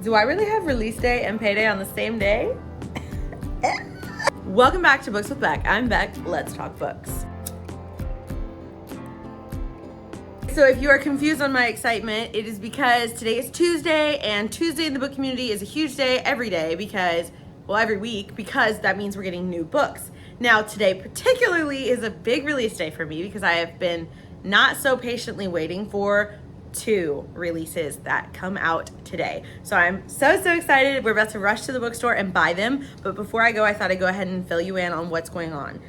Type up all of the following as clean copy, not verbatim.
Do I really have release day and payday on the same day? Welcome back to Books with Beck. I'm Beck. Let's talk books. So if you are confused on my excitement, it is because today is Tuesday, and Tuesday in the book community is a huge day every day because, well, every week, because that means we're getting new books. Now, today particularly is a big release day for me because I have been not so patiently waiting for 2 releases that come out today. So I'm so excited. We're about to rush to the bookstore and buy them. But before I go, I thought I'd go ahead and fill you in on what's going on.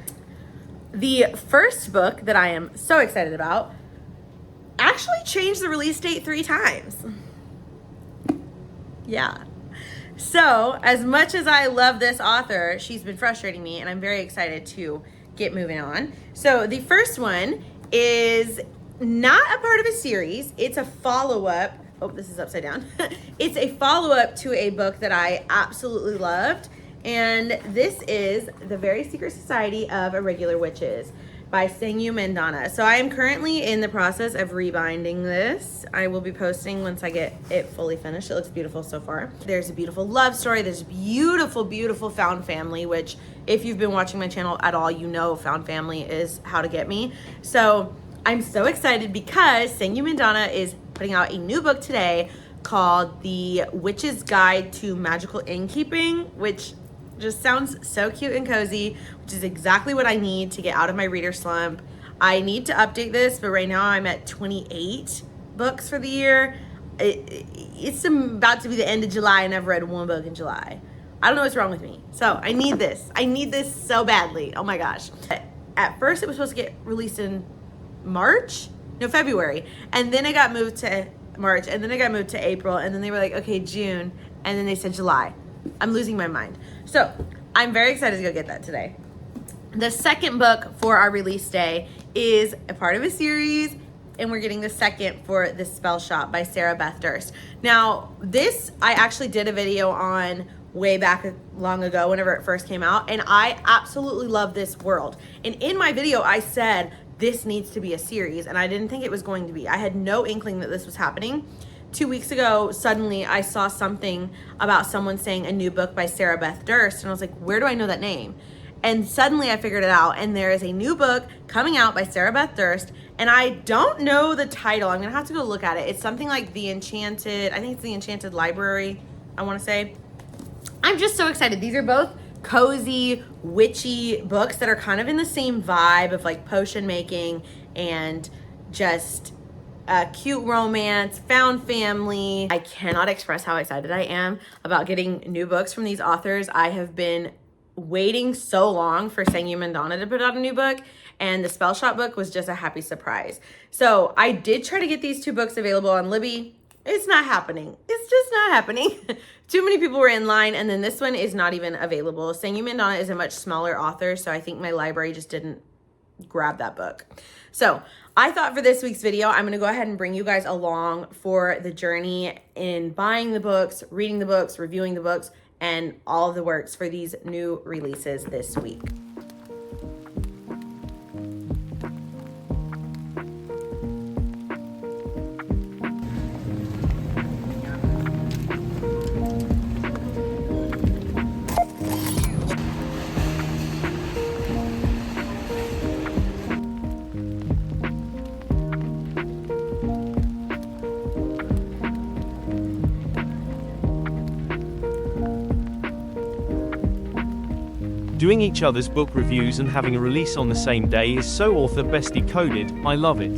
The first book that I am so excited about actually changed the release date 3 times. Yeah. So as much as I love this author, she's been frustrating me, and I'm very excited to get moving on. So the first one is not a part of a series. It's a follow-up. Oh, this is upside down. It's a follow-up to a book that I absolutely loved. And this is The Very Secret Society of Irregular Witches by Sangu Mandanna. So I am currently in the process of rebinding this. I will be posting once I get it fully finished. It looks beautiful so far. There's a beautiful love story. There's beautiful found family, which if you've been watching my channel at all, you know found family is how to get me. So I'm so excited because Sangu Mandanna is putting out a new book today called The Witch's Guide to Magical Innkeeping, which just sounds so cute and cozy, which is exactly what I need to get out of my reader slump. I need to update this, but right now I'm at 28 books for the year. It's about to be the end of July and I've read 1 book in July. I don't know what's wrong with me. So I need this. I need this so badly. Oh my gosh. At first it was supposed to get released in February. And then it got moved to March, and then it got moved to April, and then they were like, okay, June, and then they said July. I'm losing my mind. So I'm very excited to go get that today. The second book for our release day is a part of a series, and we're getting the second for The Spell Shop by Beth Durst. Now, this I actually did a video on way back long ago whenever it first came out, and I absolutely love this world. And in my video, I said this needs to be a series, and I didn't think it was going to be. I had no inkling that this was happening. 2 weeks ago, suddenly I saw something about someone saying a new book by Beth Durst, and I was like, where do I know that name? And suddenly I figured it out, and there is a new book coming out by Beth Durst, and I don't know the title. I'm gonna have to go look at it. It's something like The Enchanted, I think it's The Enchanted Library, I wanna say. I'm just so excited. These are both cozy, witchy books that are kind of in the same vibe of like potion making and just cute romance, found family. I cannot express how excited I am about getting new books from these authors. I have been waiting so long for Sangu Mandanna to put out a new book, and the Spell Shop book was just a happy surprise. So I did try to get these 2 books available on Libby. It's not happening. It's just not happening. Too many people were in line, and then this one is not even available. Sangu Mandanna is a much smaller author, so I think my library just didn't grab that book. So I thought for this week's video, I'm gonna go ahead and bring you guys along for the journey in buying the books, reading the books, reviewing the books, and all of the works for these new releases this week. Doing each other's book reviews and having a release on the same day is so author bestie coded. I love it.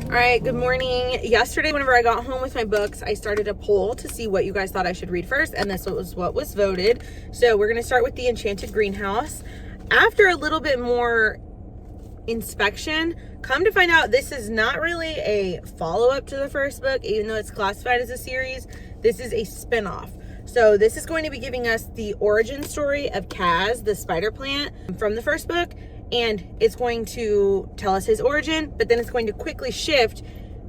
All right, good morning. Yesterday, whenever I got home with my books, I started a poll to see what you guys thought I should read first, and this was what was voted. So we're gonna start with The Enchanted Greenhouse. After a little bit more inspection, come to find out this is not really a follow-up to the first book, even though it's classified as a series. This is a spin-off. So this is going to be giving us the origin story of Kaz, the spider plant, from the first book, and it's going to tell us his origin, but then it's going to quickly shift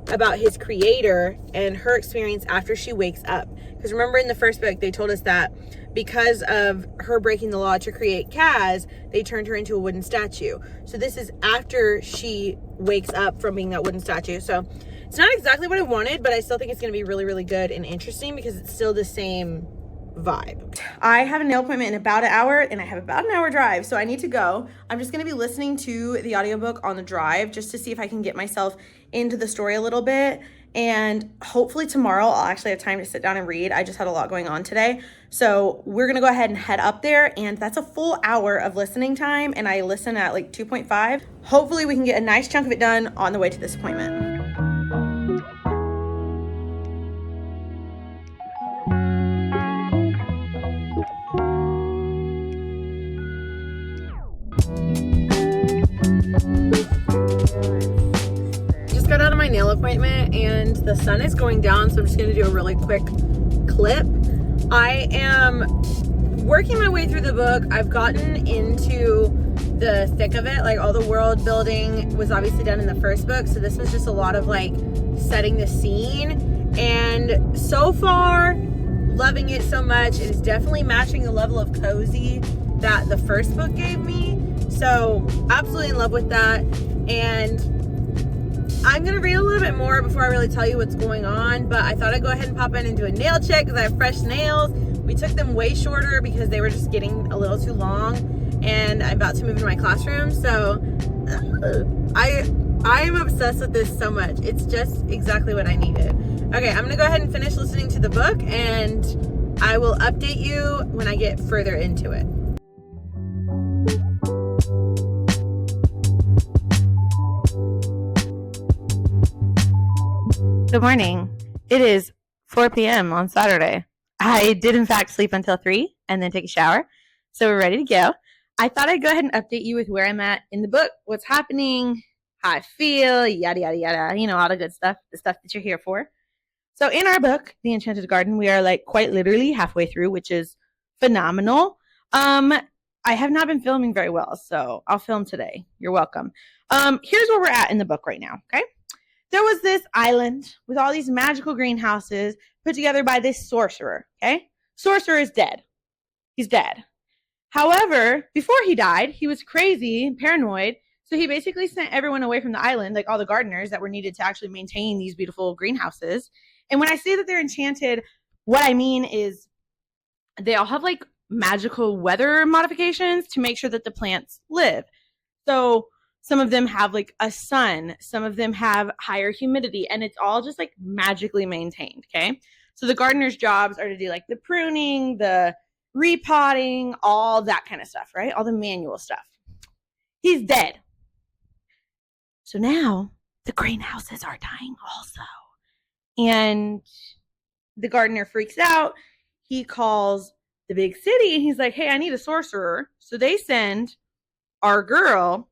about his creator and her experience after she wakes up. Because remember in the first book, they told us that because of her breaking the law to create Kaz, they turned her into a wooden statue. So this is after she wakes up from being that wooden statue. So it's not exactly what I wanted, but I still think it's going to be really, really good and interesting because it's still the same vibe. I have a nail appointment in about an hour, and I have about an hour drive, so I need to go. I'm just going to be listening to the audiobook on the drive just to see if I can get myself into the story a little bit, and hopefully tomorrow I'll actually have time to sit down and read. I just had a lot going on today, so we're going to go ahead and head up there, and that's a full hour of listening time, and I listen at like 2.5. Hopefully we can get a nice chunk of it done on the way to this appointment. Just got out of my nail appointment and the sun is going down, so I'm just going to do a really quick clip. I am working my way through the book. I've gotten into the thick of it. Like all the world building was obviously done in the first book, so this was just a lot of like setting the scene, and so far loving it so much. It is definitely matching the level of cozy that the first book gave me. So absolutely in love with that. And I'm gonna read a little bit more before I really tell you what's going on, but I thought I'd go ahead and pop in and do a nail check because I have fresh nails. We took them way shorter because they were just getting a little too long, and I'm about to move into my classroom. So I am obsessed with this so much. It's just exactly what I needed. Okay, I'm gonna go ahead and finish listening to the book, and I will update you when I get further into it. Good morning. It is 4 p.m. on Saturday. I did in fact sleep until 3 and then take a shower. So we're ready to go. I thought I'd go ahead and update you with where I'm at in the book, what's happening, how I feel, yada, yada, yada. You know, all the good stuff, the stuff that you're here for. So in our book, The Enchanted Garden, we are like quite literally halfway through, which is phenomenal. I have not been filming very well, so I'll film today. You're welcome. Here's where we're at in the book right now, okay? There was this island with all these magical greenhouses put together by this sorcerer, okay? Sorcerer is dead. He's dead. However, before he died, he was crazy and paranoid, so he basically sent everyone away from the island, like all the gardeners that were needed to actually maintain these beautiful greenhouses. And when I say that they're enchanted, what I mean is they all have like magical weather modifications to make sure that the plants live. So some of them have like a sun, some of them have higher humidity, and it's all just like magically maintained, okay? So the gardener's jobs are to do like the pruning, the repotting, all that kind of stuff, right? All the manual stuff. He's dead. So now the greenhouses are dying also. And the gardener freaks out. He calls the big city and he's like, hey, I need a sorcerer. So they send our girl,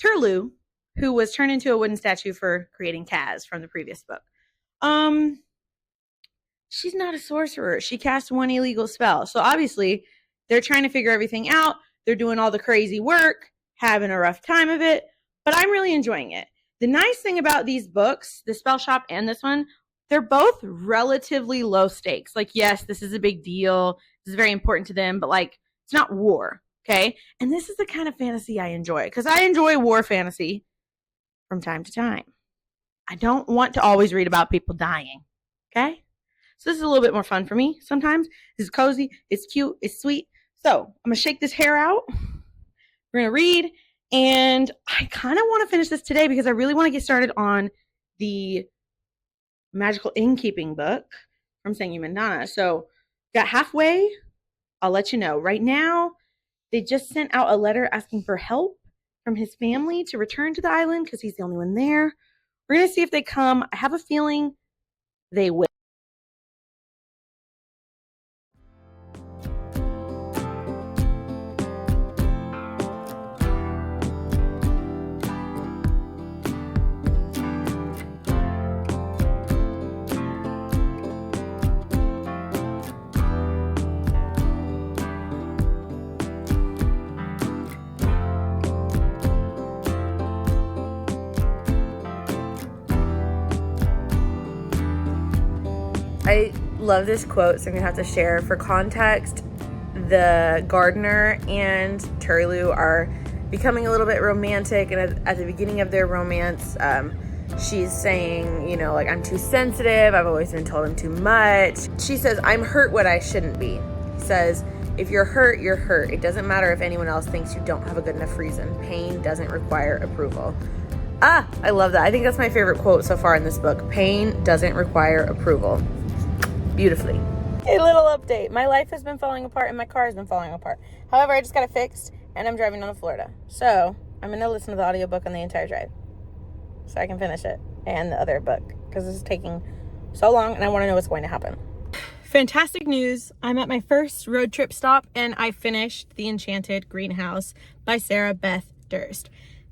Turlu, who was turned into a wooden statue for creating Kaz from the previous book. She's not a sorcerer. She cast one illegal spell. So obviously they're trying to figure everything out. They're doing all the crazy work, having a rough time of it, but I'm really enjoying it. The nice thing about these books, the Spell Shop and this one, they're both relatively low stakes. Like, yes, this is a big deal. This is very important to them, but like, it's not war. Okay. And this is the kind of fantasy I enjoy because I enjoy war fantasy from time to time. I don't want to always read about people dying. Okay. So this is a little bit more fun for me sometimes. This is cozy. It's cute. It's sweet. So I'm going to shake this hair out. We're going to read. And I kind of want to finish this today because I really want to get started on the magical innkeeping book from Sangu Mandanna. So got halfway. I'll let you know. Right now, they just sent out a letter asking for help from his family to return to the island because he's the only one there. We're going to see if they come. I have a feeling they will. I love this quote, so I'm gonna have to share. For context, the gardener and Turlu are becoming a little bit romantic, and at the beginning of their romance, she's saying, you know, like, I'm too sensitive, I've always been told I'm too much. She says, I'm hurt what I shouldn't be. He says, if you're hurt, you're hurt. It doesn't matter if anyone else thinks you don't have a good enough reason. Pain doesn't require approval. I love that. I think that's my favorite quote so far in this book. Pain doesn't require approval. Beautifully. A little update. My life has been falling apart and my car has been falling apart. However, I just got it fixed and I'm driving down to Florida. So I'm going to listen to the audiobook on the entire drive so I can finish it, and the other book, because this is taking so long and I want to know what's going to happen. Fantastic news. I'm at my first road trip stop and I finished The Enchanted Greenhouse by Beth Durst.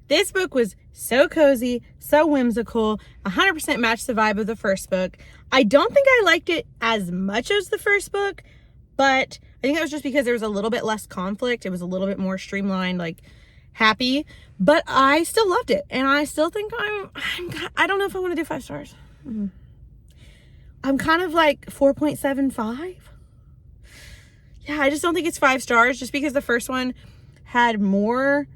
This book was so cozy, so whimsical, 100% matched the vibe of the first book. I don't think I liked it as much as the first book, but I think that was just because there was a little bit less conflict. It was a little bit more streamlined, like happy, but I still loved it. And I still think I don't know if I want to do 5 stars. I'm kind of like 4.75. Yeah, I just don't think it's 5 stars just because the first one had more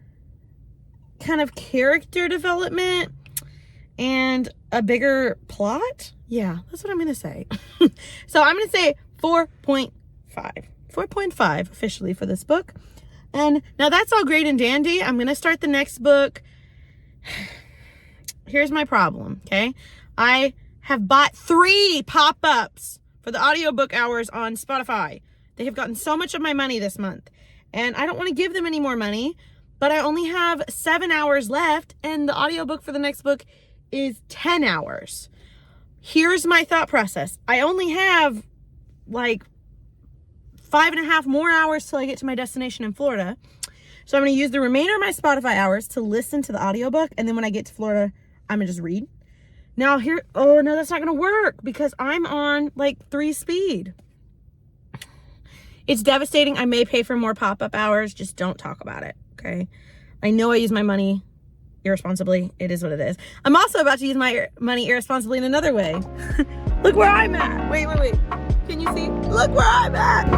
kind of character development and a bigger plot. Yeah, that's what I'm gonna say. So I'm gonna say 4.5 officially for this book. And now that's all great and dandy. I'm gonna start the next book. Here's my problem, okay? I have bought 3 pop-ups for the audiobook hours on Spotify. They have gotten so much of my money this month, and I don't want to give them any more money. But I only have 7 hours left, and the audiobook for the next book is 10 hours. Here's my thought process. I only have like 5.5 more hours till I get to my destination in Florida. So I'm going to use the remainder of my Spotify hours to listen to the audiobook, and then when I get to Florida, I'm going to just read. Now oh no, that's not going to work because I'm on like 3 speed. It's devastating. I may pay for more pop-up hours. Just don't talk about it. Okay. I know I use my money irresponsibly. It is what it is. I'm also about to use my money irresponsibly in another way. Look where I'm at. Wait. Can you see? Look where I'm at.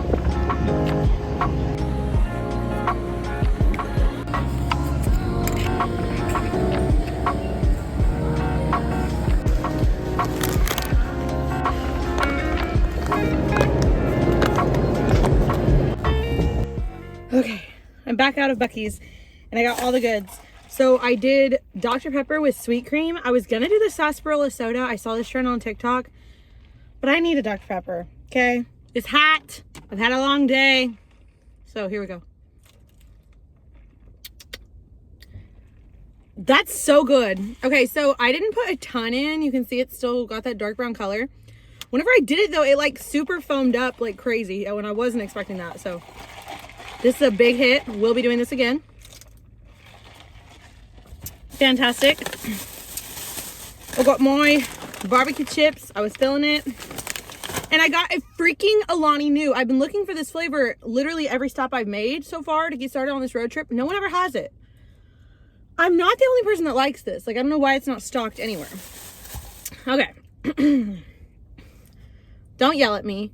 Okay. I'm back out of Buc-ee's and I got all the goods. So I did Dr. Pepper with sweet cream. I was gonna do the sarsaparilla soda. I saw this trend on TikTok, but I need a Dr. Pepper, okay? It's hot. I've had a long day. So here we go. That's so good. Okay, so I didn't put a ton in. You can see it's still got that dark brown color. Whenever I did it though, it like super foamed up like crazy when I wasn't expecting that, so. This is a big hit. We'll be doing this again. Fantastic. I got my barbecue chips. I was feeling it. And I got a freaking Alani Nu. I've been looking for this flavor literally every stop I've made so far to get started on this road trip. No one ever has it. I'm not the only person that likes this. Like, I don't know why it's not stocked anywhere. Okay. Don't yell at me.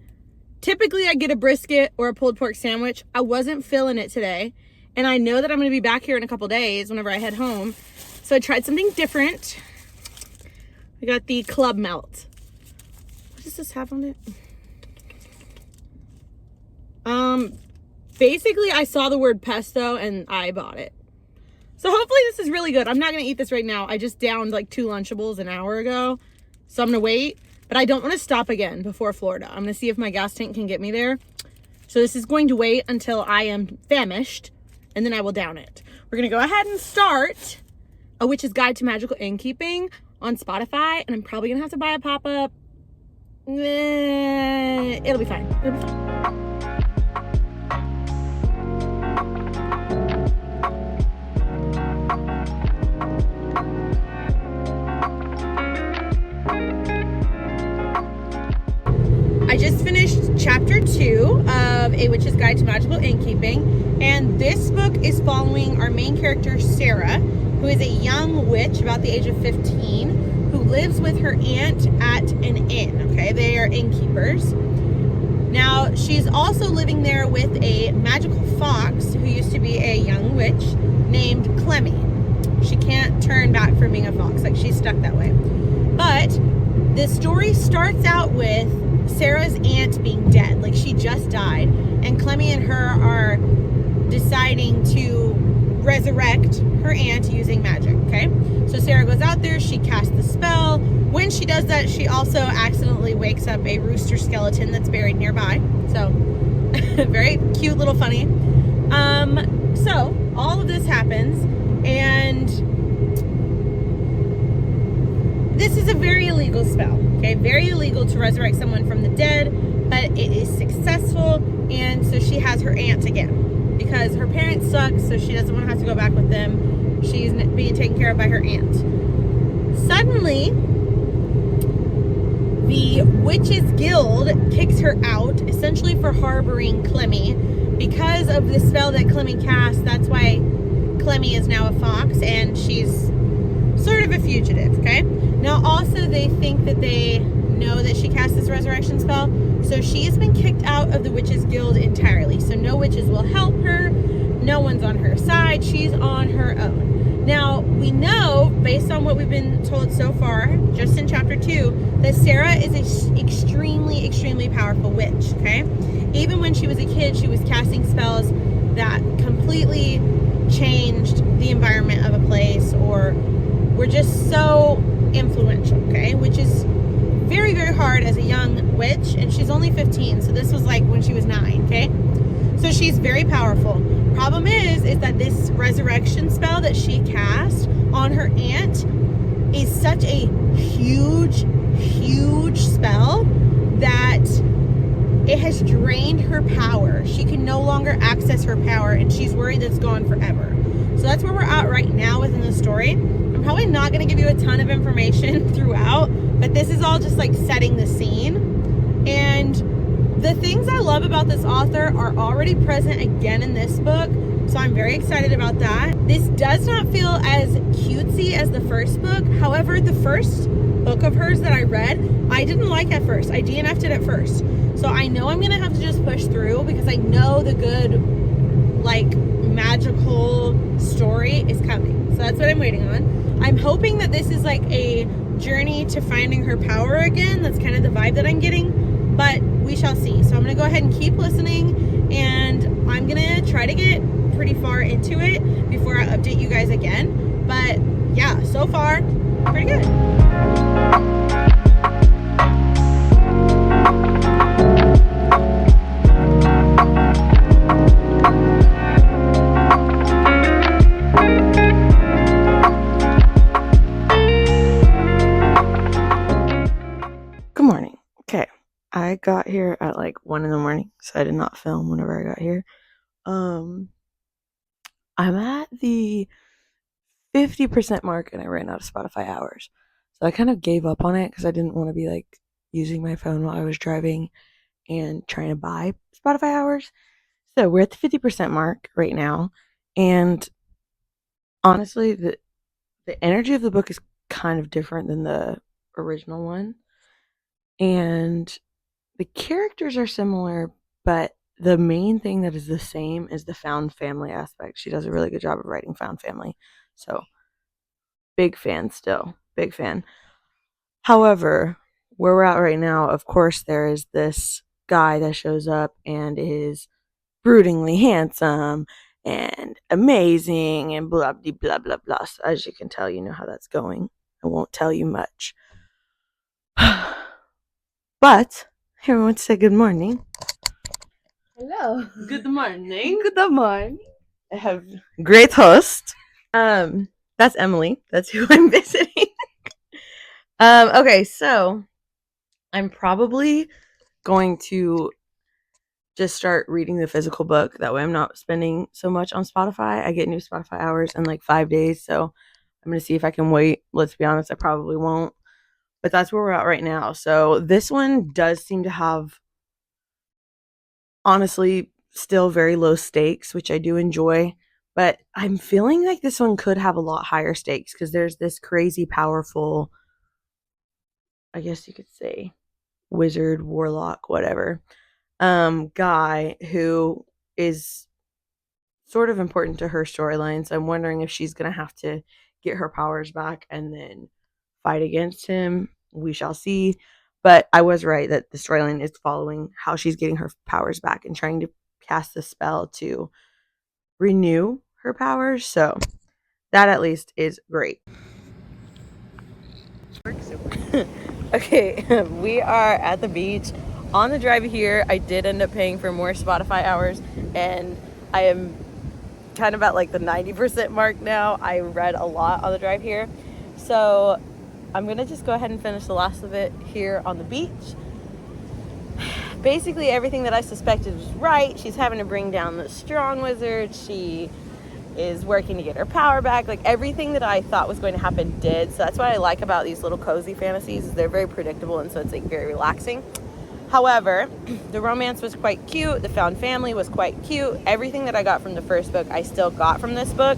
Typically, I get a brisket or a pulled pork sandwich. I wasn't feeling it today. And I know that I'm going to be back here in a couple days whenever I head home. So I tried something different. I got the Club Melt. What does this have on it? Basically, I saw the word pesto and I bought it. So hopefully this is really good. I'm not going to eat this right now. I just downed like 2 Lunchables an hour ago. So I'm going to wait. But I don't want to stop again before Florida. I'm going to see if my gas tank can get me there. So this is going to wait until I am famished, and then I will down it. We're going to go ahead and start A Witch's Guide to Magical Innkeeping on Spotify, and I'm probably going to have to buy a pop-up. It'll be fine. It'll be fine. I just finished chapter 2 of A Witch's Guide to Magical Innkeeping, and this book is following our main character, Sarah, who is a young witch about the age of 15, who lives with her aunt at an inn, okay? They are innkeepers. Now, she's also living there with a magical fox who used to be a young witch named Clemmy. She can't turn back from being a fox, like she's stuck that way. But the story starts out with Sarah's aunt being dead, like she just died, and Clemmy and her are deciding to resurrect her aunt using magic, okay? So Sarah goes out there, she casts the spell. When she does that, she also accidentally wakes up a rooster skeleton that's buried nearby. So, very cute, little funny. So, all of this happens, and this is a very illegal spell, okay? Very illegal to resurrect someone from the dead, but it is successful, and so she has her aunt again. Because her parents suck, so she doesn't want to have to go back with them. She's being taken care of by her aunt. Suddenly, the Witches Guild kicks her out, essentially for harboring Clemmy. Because of the spell that Clemmy cast, that's why Clemmy is now a fox, and she's sort of a fugitive, okay? Now, also, they think that they know that she cast this resurrection spell, so she has been kicked out of the Witches Guild entirely. So no witches will help her, no one's on her side, she's on her own. Now, we know, based on what we've been told so far, just in chapter 2, that Sarah is an extremely, extremely powerful witch, okay? Even when she was a kid, she was casting spells that completely changed the environment of a place, or were just so influential, okay? Which is very, very hard as a young witch, and she's only 15, so this was like when she was 9, okay? So she's very powerful. Problem is that this resurrection spell that she cast on her aunt is such a huge, huge spell that it has drained her power. She can no longer access her power, and she's worried it's gone forever. So that's where we're at right now within the story. I'm probably not going to give you a ton of information throughout, but this is all just like setting the scene. And the things I love about this author are already present again in this book, so I'm very excited about that. This does not feel as cutesy as the first book. However, the first book of hers that I read, I didn't like at first. I DNF'd it at first. So I know I'm going to have to just push through, because I know the good, like, magical story is coming. So that's what I'm waiting on. I'm hoping that this is like a journey to finding her power again. That's kind of the vibe that I'm getting, but we shall see. So I'm going to go ahead and keep listening, and I'm going to try to get pretty far into it before I update you guys again. But yeah, so far, pretty good. Good morning. Okay, I got here at like 1 in the morning, so I did not film whenever I got here. I'm at the 50% mark, and I ran out of Spotify hours. So I kind of gave up on it because I didn't want to be like using my phone while I was driving and trying to buy Spotify hours. So we're at the 50% mark right now, and honestly, the energy of the book is kind of different than the original one, and the characters are similar, but the main thing that is the same is the found family aspect. She does a really good job of writing found family. So, big fan still. Big fan. However, where we're at right now, of course, there is this guy that shows up and is broodingly handsome and amazing and blah, blah, blah, blah, blah. So as you can tell, you know how that's going. I won't tell you much. But, everyone say good morning. Hello. Good morning. Good morning. I have a great host. That's Emily. That's who I'm visiting. Okay, so I'm probably going to just start reading the physical book. That way I'm not spending so much on Spotify. I get new Spotify hours in like 5 days, so I'm going to see if I can wait. Let's be honest, I probably won't. But that's where we're at right now. So this one does seem to have, honestly, still very low stakes, which I do enjoy. But I'm feeling like this one could have a lot higher stakes because there's this crazy powerful I guess you could say, wizard, warlock, whatever, guy who is sort of important to her storyline. So I'm wondering if she's going to have to get her powers back and then fight against him. We shall see. But I was right that the storyline is following how she's getting her powers back and trying to cast the spell to renew her powers. So that at least is great. Okay, we are at the beach. On the drive here, I did end up paying for more Spotify hours, and I am kind of at like the 90% mark now. I read a lot on the drive here. So I'm gonna just go ahead and finish the last of it here on the beach. Basically everything that I suspected was right. She's having to bring down the strong wizard. She is working to get her power back. Like everything that I thought was going to happen did. So that's what I like about these little cozy fantasies, is they're very predictable, and so it's like very relaxing. However, the romance was quite cute. The found family was quite cute. Everything that I got from the first book, I still got from this book.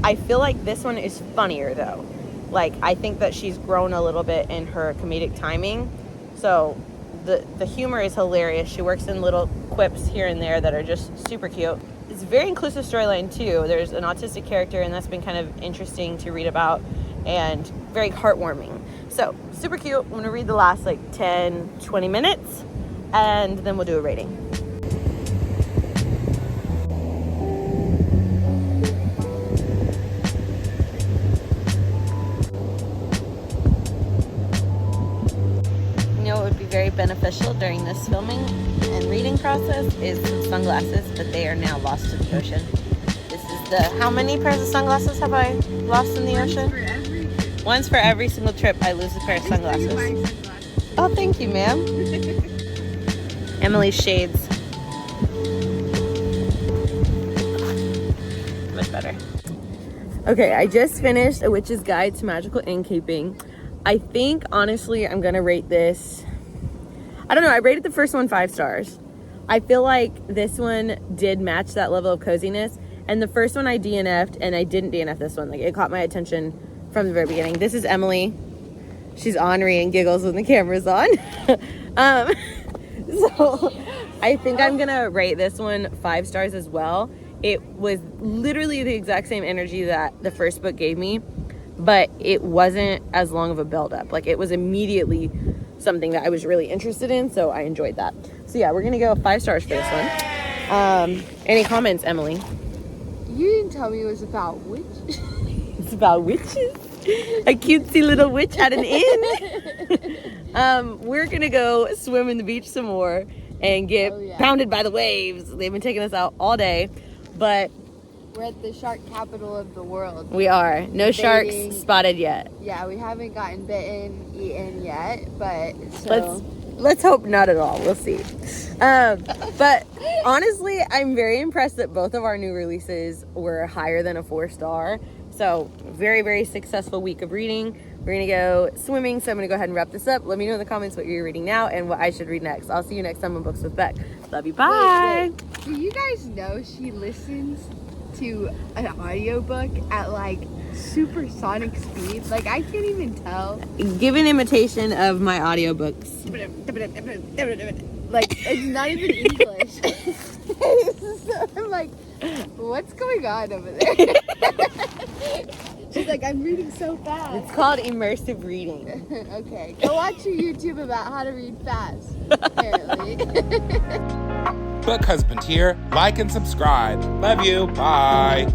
I feel like this one is funnier though. Like, I think that she's grown a little bit in her comedic timing. So the humor is hilarious. She works in little quips here and there that are just super cute. It's a very inclusive storyline too. There's an autistic character, and that's been kind of interesting to read about and very heartwarming. So super cute. I'm gonna read the last like 10-20 minutes and then we'll do a rating. You know what would be very beneficial during this filming and reading process is some sunglasses, but they are now lost to the ocean. This is the, how many pairs of sunglasses have I lost in the ocean? Once for every single trip I lose a pair of sunglasses. Oh, thank you, ma'am. Emily's shades. Much better. Okay, I just finished A Witch's Guide to Magical Innkeeping. I think, honestly, I'm gonna rate this, I don't know, I rated the first one 5 stars. I feel like this one did match that level of coziness, and the first one I DNF'd, and I didn't DNF this one. Like, it caught my attention from the very beginning. This is Emily. She's ornery and giggles when the camera's on. So I think I'm gonna rate this one 5 stars as well. It was literally the exact same energy that the first book gave me, but it wasn't as long of a build-up. Like, it was immediately something that I was really interested in, so I enjoyed that. So yeah, we're gonna go 5 stars for this one. Any comments, Emily? You didn't tell me it was about witches. It's about witches. A cutesy little witch at an inn. We're gonna go swim in the beach some more and get pounded by the waves. They've been taking us out all day, but we're at the shark capital of the world. We are. No sharks spotted yet. Yeah, we haven't gotten bitten, eaten yet, but so let's hope not at all. We'll see. But honestly, I'm very impressed that both of our new releases were higher than a 4-star. So very, very successful week of reading. We're gonna go swimming, so I'm gonna go ahead and wrap this up. Let me know in the comments what you're reading now and what I should read next. I'll see you next time on Books with Beck. Love you, bye. Wait. Do you guys know she listens to an audiobook at like supersonic speed? Like, I can't even tell. Give an imitation of my audiobooks. Like, it's not even English. So I'm like, what's going on over there? She's like, I'm reading so fast. It's called immersive reading. Okay, go watch your YouTube about how to read fast, apparently. Book Husband here. Like and subscribe. Love you. Bye.